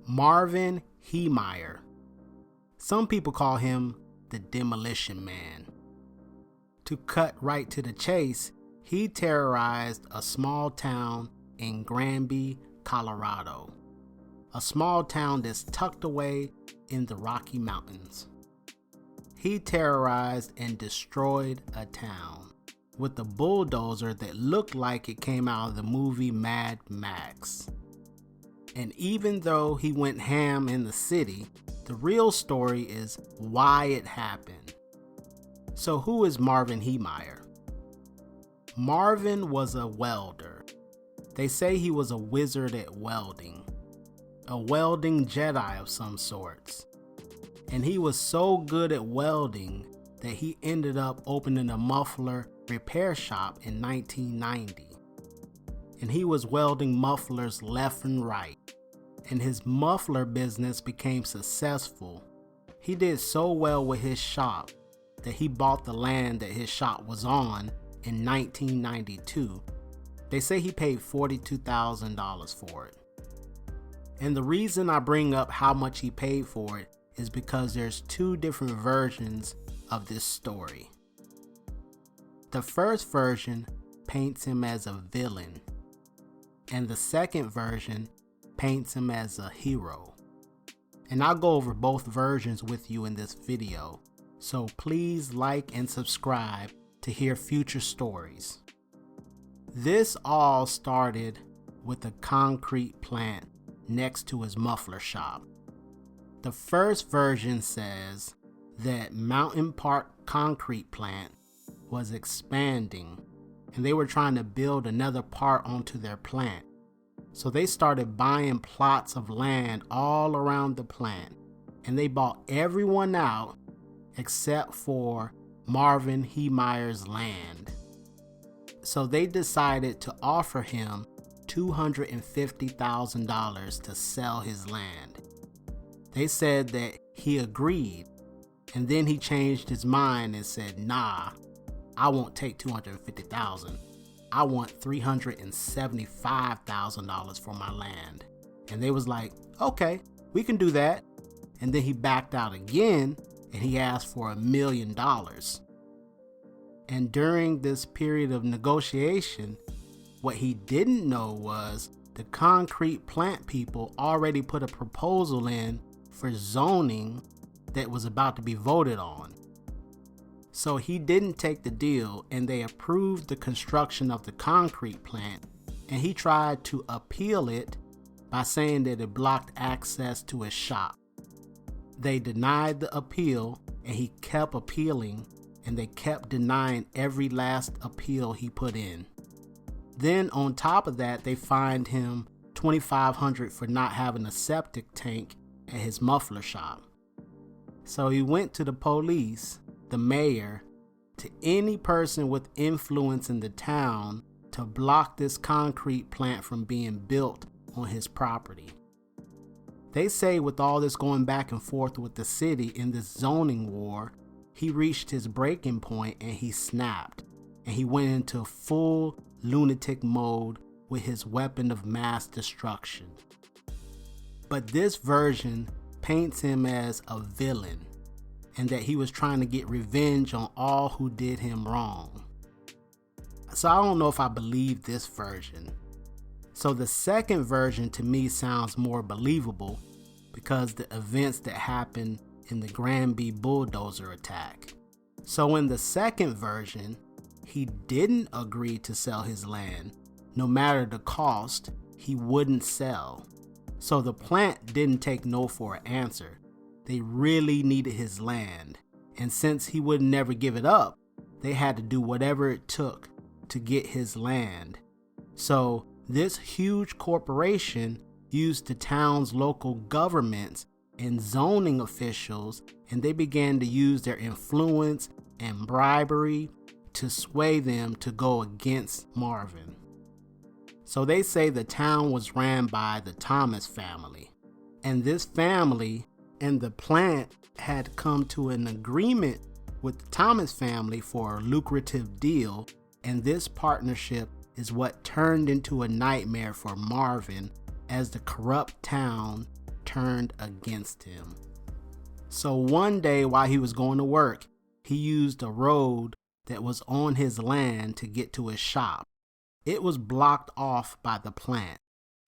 Marvin Heemeyer. Some people call him the Demolition Man. To cut right to the chase, he terrorized a small town in Granby, Colorado. A small town that's tucked away in the Rocky Mountains. He terrorized and destroyed a town with a bulldozer that looked like it came out of the movie Mad Max. And even though he went ham in the city, the real story is why it happened. So who is Marvin Heemeyer? Marvin was a welder. They say he was a wizard at welding. A welding Jedi of some sorts. And he was so good at welding that he ended up opening a muffler repair shop in 1990. And he was welding mufflers left and right. And his muffler business became successful. He did so well with his shop that he bought the land that his shop was on in 1992. They say he paid $42,000 for it. And the reason I bring up how much he paid for it is because there's two different versions of this story. The first version paints him as a villain, and the second version paints him as a hero. And I'll go over both versions with you in this video, so please like and subscribe to hear future stories. This all started with a concrete plant next to his muffler shop. The first version says that Mountain Park concrete plant was expanding and they were trying to build another part onto their plant. So they started buying plots of land all around the plant, and they bought everyone out except for Marvin Heemeyer's land. So they decided to offer him $250,000 to sell his land. They said that he agreed, and then he changed his mind and said, nah, I won't take $250,000. I want $375,000 for my land. And they was like, okay, we can do that. And then he backed out again and he asked for $1 million. And during this period of negotiation, what he didn't know was the concrete plant people already put a proposal in for zoning that was about to be voted on. So he didn't take the deal, and they approved the construction of the concrete plant, and he tried to appeal it by saying that it blocked access to his shop. They denied the appeal, and he kept appealing, and they kept denying every last appeal he put in. Then on top of that, they fined him $2,500 for not having a septic tank at his muffler shop. So he went to the police, the mayor, to any person with influence in the town to block this concrete plant from being built on his property. They say with all this going back and forth with the city in this zoning war, he reached his breaking point and he snapped, and he went into full lunatic mode with his weapon of mass destruction. But this version paints him as a villain, and that he was trying to get revenge on all who did him wrong. So I don't know if I believe this version. So the second version to me sounds more believable because the events that happened in the Granby bulldozer attack. So in the second version, he didn't agree to sell his land. No matter the cost, he wouldn't sell. So the plant didn't take no for an answer. They really needed his land, and since he would never give it up, they had to do whatever it took to get his land. So this huge corporation used the town's local governments and zoning officials, and they began to use their influence and bribery to sway them to go against Marvin. So they say the town was ran by the Thomas family, and this family and the plant had come to an agreement with the Thomas family for a lucrative deal, and this partnership is what turned into a nightmare for Marvin as the corrupt town turned against him. So one day while he was going to work, he used a road that was on his land to get to his shop. It was blocked off by the plant.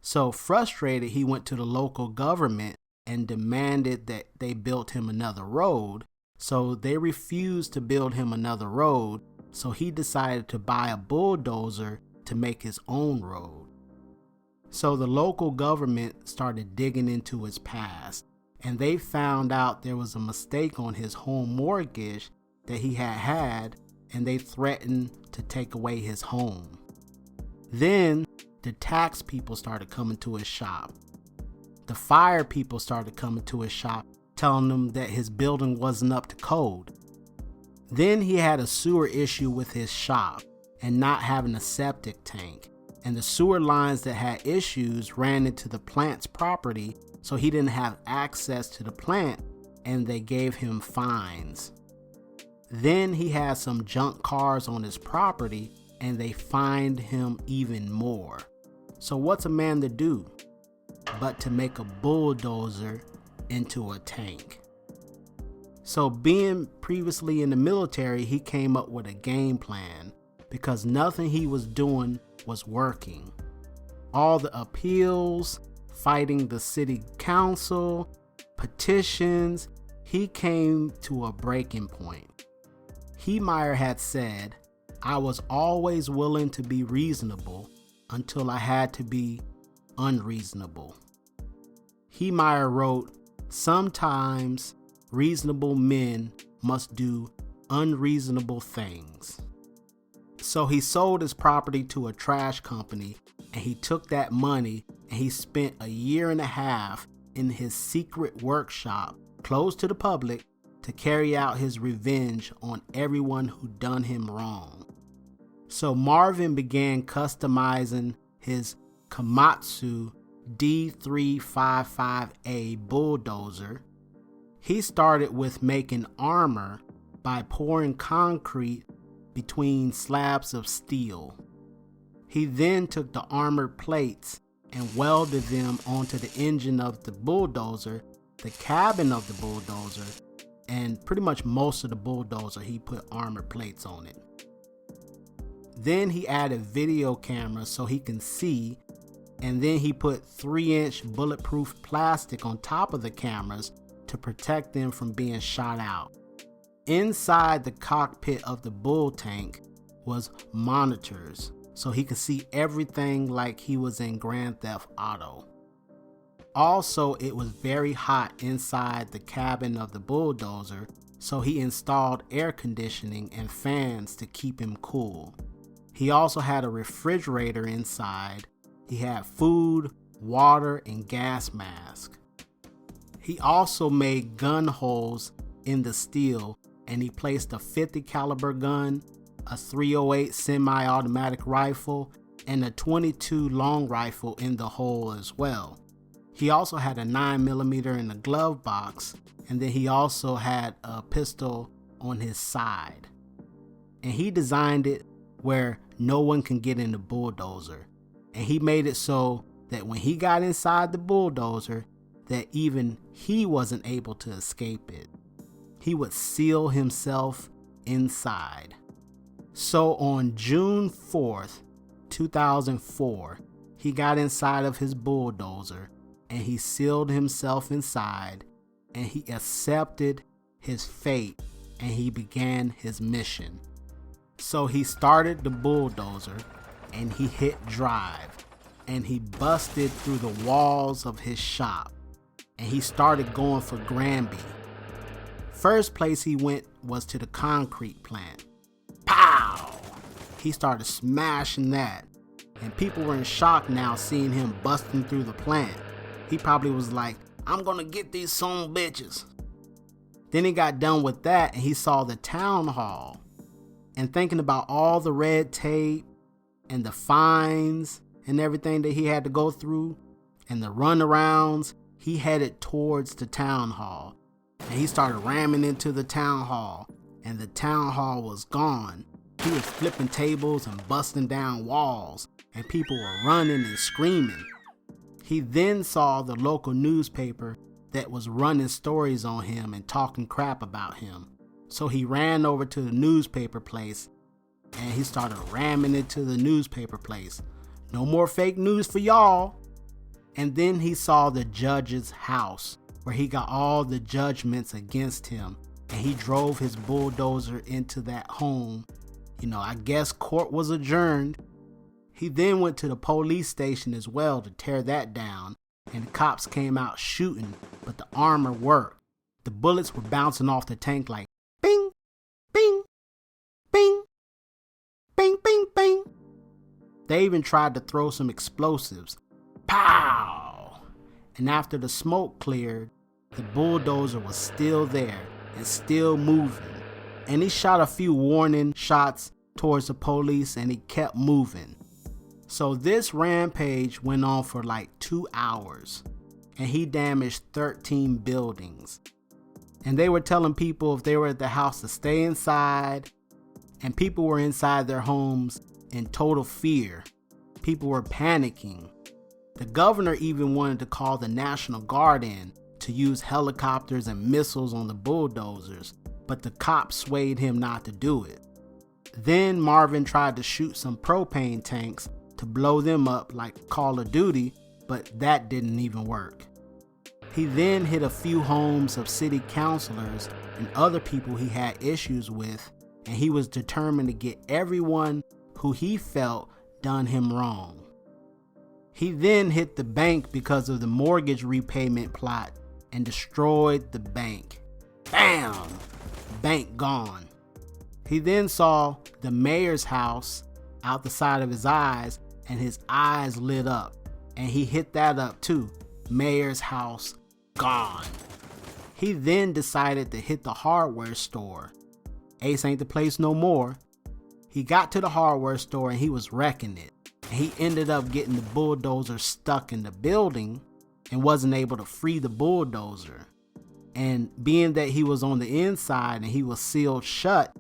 So frustrated, he went to the local government and demanded that they built him another road. So they refused to build him another road, so he decided to buy a bulldozer to make his own road. So the local government started digging into his past, and they found out there was a mistake on his home mortgage that he had, and they threatened to take away his home. Then the tax people started coming to his shop. The fire people started coming to his shop, telling him that his building wasn't up to code. Then he had a sewer issue with his shop and not having a septic tank, and the sewer lines that had issues ran into the plant's property, so he didn't have access to the plant, and they gave him fines. Then he had some junk cars on his property, and they fined him even more. So what's a man to do but to make a bulldozer into a tank? So being previously in the military, he came up with a game plan because nothing he was doing was working. All the appeals, fighting the city council, petitions, he came to a breaking point. Heemeyer had said, "I was always willing to be reasonable until I had to be unreasonable." Heemeyer wrote, "Sometimes reasonable men must do unreasonable things." So he sold his property to a trash company, and he took that money and he spent a year and a half in his secret workshop, closed to the public, to carry out his revenge on everyone who done him wrong. So Marvin began customizing his Komatsu D355A bulldozer. He started with making armor by pouring concrete between slabs of steel. He then took the armored plates and welded them onto the engine of the bulldozer, the cabin of the bulldozer, and pretty much most of the bulldozer he put armored plates on it. Then he added video cameras so he can see, and then he put 3-inch bulletproof plastic on top of the cameras to protect them from being shot out. Inside the cockpit of the bull tank was monitors, so he could see everything like he was in Grand Theft Auto. Also, it was very hot inside the cabin of the bulldozer, so he installed air conditioning and fans to keep him cool. He also had a refrigerator inside. He had food, water, and gas mask. He also made gun holes in the steel, and he placed a .50 caliber gun, a .308 semi-automatic rifle, and a .22 long rifle in the hole as well. He also had a 9mm in the glove box, and then he also had a pistol on his side. And he designed it where no one can get in the bulldozer. And he made it so that when he got inside the bulldozer, that even he wasn't able to escape it. He would seal himself inside. So on June 4th, 2004, he got inside of his bulldozer and he sealed himself inside, and he accepted his fate, and he began his mission. So he started the bulldozer and he hit drive, and he busted through the walls of his shop, and he started going for Granby. First place he went was to the concrete plant. Pow! He started smashing that, and people were in shock now seeing him busting through the plant. He probably was like, "I'm gonna get these son bitches." Then he got done with that and he saw the town hall, and thinking about all the red tape and the fines and everything that he had to go through and the runarounds, he headed towards the town hall, and he started ramming into the town hall, and the town hall was gone. He was flipping tables and busting down walls, and people were running and screaming. He then saw the local newspaper that was running stories on him and talking crap about him. So he ran over to the newspaper place and he started ramming into the newspaper place. No more fake news for y'all. And then he saw the judge's house where he got all the judgments against him. And he drove his bulldozer into that home. I guess court was adjourned. He then went to the police station as well to tear that down. And the cops came out shooting, but the armor worked. The bullets were bouncing off the tank like bing, bing, bing, bing, bing, bing. They even tried to throw some explosives. Pow! And after the smoke cleared, the bulldozer was still there and still moving. And he shot a few warning shots towards the police and he kept moving. So this rampage went on for like 2 hours and he damaged 13 buildings. And they were telling people if they were at the house to stay inside, and people were inside their homes in total fear. People were panicking. The governor even wanted to call the National Guard in to use helicopters and missiles on the bulldozers, but the cops swayed him not to do it. Then Marvin tried to shoot some propane tanks to blow them up like Call of Duty, but that didn't even work. He then hit a few homes of city councilors and other people he had issues with, and he was determined to get everyone who he felt done him wrong. He then hit the bank because of the mortgage repayment plot and destroyed the bank. Bam! Bank gone. He then saw the mayor's house out the side of his eyes and his eyes lit up, and he hit that up too. Mayor's house gone. He then decided to hit the hardware store. Ace ain't the place no more. He got to the hardware store and he was wrecking it. And he ended up getting the bulldozer stuck in the building and wasn't able to free the bulldozer. And being that he was on the inside and he was sealed shut,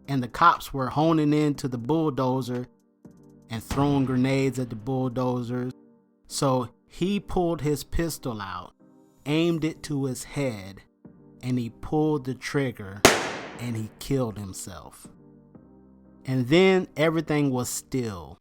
and the cops were honing into the bulldozer and throwing grenades at the bulldozers. So he pulled his pistol out, aimed it to his head, and he pulled the trigger and he killed himself. And then everything was still.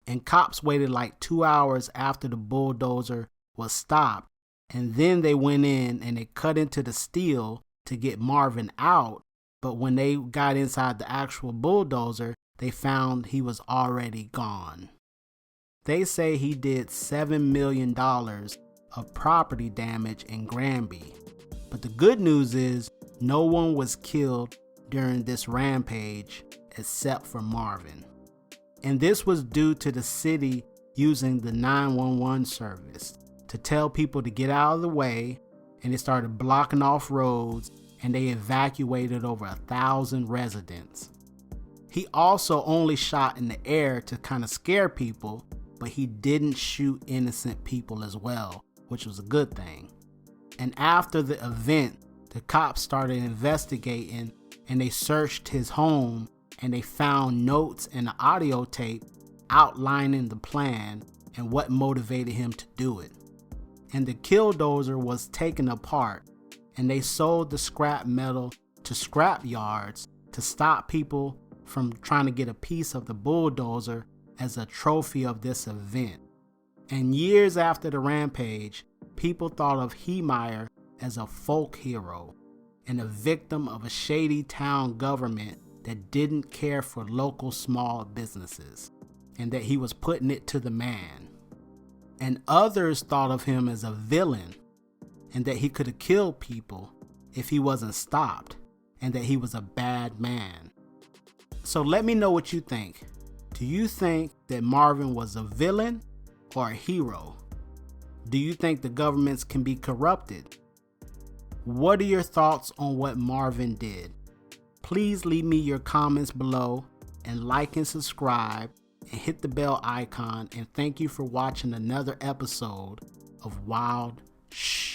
And cops waited like 2 hours after the bulldozer was stopped. And then they went in and they cut into the steel to get Marvin out. But when they got inside the actual bulldozer, they found he was already gone. They say he did $7 million of property damage in Granby. But the good news is no one was killed during this rampage except for Marvin. And this was due to the city using the 911 service to tell people to get out of the way, and they started blocking off roads and they evacuated over 1,000 residents. He also only shot in the air to kind of scare people, but he didn't shoot innocent people as well, which was a good thing. And after the event, the cops started investigating and they searched his home and they found notes and an audio tape outlining the plan and what motivated him to do it. And the Killdozer was taken apart and they sold the scrap metal to scrap yards to stop people from trying to get a piece of the bulldozer as a trophy of this event. And years after the rampage, people thought of Heemeyer as a folk hero and a victim of a shady town government that didn't care for local small businesses and that he was putting it to the man. And others thought of him as a villain and that he could have killed people if he wasn't stopped and that he was a bad man. So let me know what you think. Do you think that Marvin was a villain or a hero? Do you think the governments can be corrupted? What are your thoughts on what Marvin did? Please leave me your comments below and like and subscribe and hit the bell icon, and thank you for watching another episode of Wild Shh.